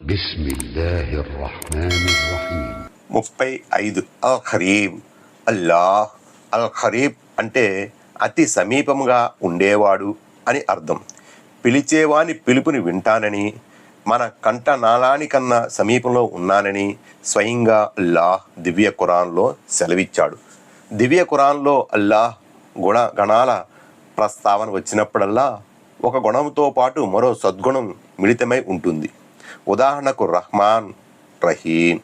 బిస్మిల్లాహిర్రహ్మానిర్రహీం. 35 అల్ ఖరీబ్. అల్లాహ్ అల్ ఖరీబ్ అంటే అతి సమీపముగా ఉండేవాడు అని అర్థం. పిలిచేవాని పిలుపుని వింటానని, మన కంఠనాళానికన్నా సమీపంలో ఉన్నానని స్వయంగా అల్లాహ్ దివ్య ఖురాన్లో సెలవిచ్చాడు. దివ్య ఖురాన్లో అల్లాహ్ గుణగణాల ప్రస్తావన వచ్చినప్పుడల్లా ఒక గుణంతో పాటు మరో సద్గుణం మిళితమై ఉంటుంది. ఉదాహరణకు రహ్మాన్, రహీం,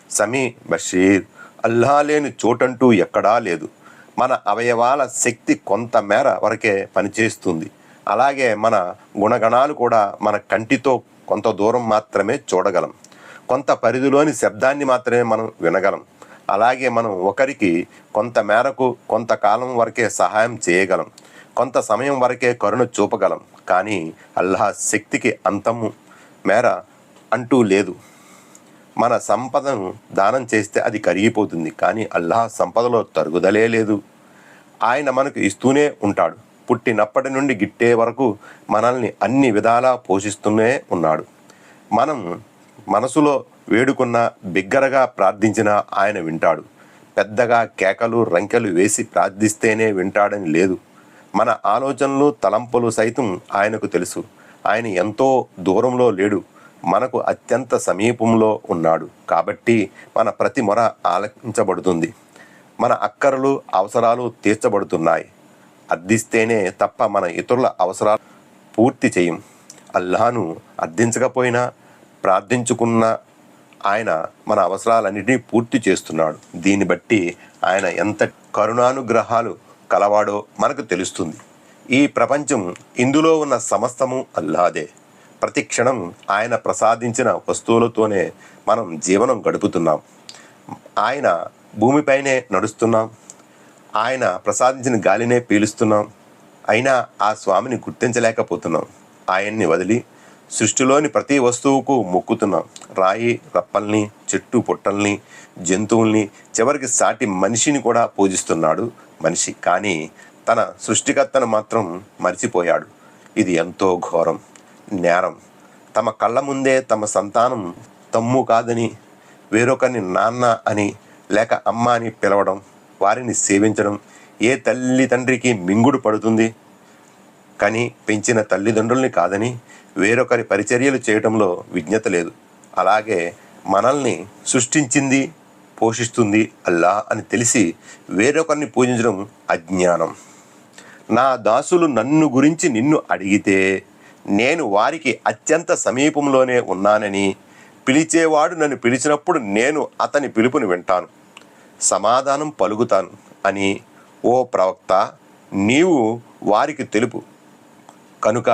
సమీ, బషీర్. అల్లాహ్ లేని చోటంటూ ఎక్కడా లేదు. మన అవయవాల శక్తి కొంత మేర వరకే పనిచేస్తుంది. అలాగే మన గుణగణాలు కూడా మన కంటితో కొంత దూరం మాత్రమే చూడగలం. కొంత పరిధిలోని శబ్దాన్ని మాత్రమే మనం వినగలం. అలాగే మనం ఒకరికి కొంత మేరకు కొంతకాలం వరకే సహాయం చేయగలం. కొంత సమయం వరకే కరుణ చూపగలం. కానీ అల్లాహ్ శక్తికి అంతము మేర అంటూ లేదు. మన సంపదను దానం చేస్తే అది కరిగిపోతుంది. కానీ అల్లాహ్ సంపదలో తరుగుదలే లేదు. ఆయన మనకు ఇస్తూనే ఉంటాడు. పుట్టినప్పటి నుండి గిట్టే వరకు మనల్ని అన్ని విధాలా పోషిస్తూనే ఉన్నాడు. మనం మనసులో వేడుకున్న, బిగ్గరగా ప్రార్థించినా ఆయన వింటాడు. పెద్దగా కేకలు, రంకెలు వేసి ప్రార్థిస్తేనే వింటాడని లేదు. మన ఆలోచనలు, తలంపులు సైతం ఆయనకు తెలుసు. ఆయన ఎంతో దూరంలో లేడు, మనకు అత్యంత సమీపంలో ఉన్నాడు. కాబట్టి మన ప్రతి మొర ఆలకించబడుతుంది. మన అక్కరలు, అవసరాలు తీర్చబడుతున్నాయి. అర్థిస్తేనే తప్ప మన ఇతరుల అవసరాలు పూర్తి చేయం. అల్లాహ్ను అర్థించకపోయినా, ప్రార్థించుకున్న ఆయన మన అవసరాలన్నిటినీ పూర్తి చేస్తున్నాడు. దీన్ని బట్టి ఆయన ఎంత కరుణానుగ్రహాలు కలవాడో మనకు తెలుస్తుంది. ఈ ప్రపంచం, ఇందులో ఉన్న సమస్తము అల్లాహదే. ప్రతి క్షణం ఆయన ప్రసాదించిన వస్తువులతోనే మనం జీవనం గడుపుతున్నాం. ఆయన భూమిపైనే నడుస్తున్నాం. ఆయన ప్రసాదించిన గాలినే పీలుస్తున్నాం. అయినా ఆ స్వామిని గుర్తించలేకపోతున్నాం. ఆయన్ని వదిలి సృష్టిలోని ప్రతి వస్తువుకు మొక్కుతున్నాం. రాయి రప్పల్ని, చెట్టు పుట్టల్ని, జంతువుల్ని, చివరికి సాటి మనిషిని కూడా పూజిస్తున్నాడు మనిషి. కానీ తన సృష్టికర్తను మాత్రం మర్చిపోయాడు. ఇది ఎంతో ఘోరం, నేరం. తమ కళ్ళ ముందే తమ సంతానం తమ్ము కాదని, వేరొకరిని నాన్న అని లేక అమ్మ అని పిలవడం, వారిని సేవించడం ఏ తల్లి తండ్రికి మింగుడు పడుతుంది? కానీ పెంచిన తల్లిదండ్రుల్ని కాదని వేరొకరి పరిచర్యలు చేయడంలో విజ్ఞత లేదు. అలాగే మనల్ని సృష్టించింది, పోషిస్తుంది అల్లాహ్ అని తెలిసి వేరొకరిని పూజించడం అజ్ఞానం. నా దాసులు నన్ను గురించి నిన్ను అడిగితే నేను వారికి అత్యంత సమీపంలోనే ఉన్నానని, పిలిచేవాడు నన్ను పిలిచినప్పుడు నేను అతని పిలుపుని వింటాను, సమాధానం పలుకుతాను అని ఓ ప్రవక్త నీవు వారికి తెలుపు. కనుక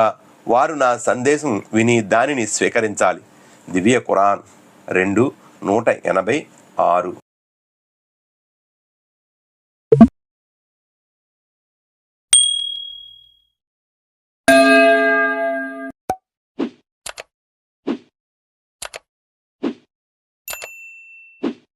వారు నా సందేశం విని దానిని స్వీకరించాలి. దివ్య ఖురాన్ 2:186.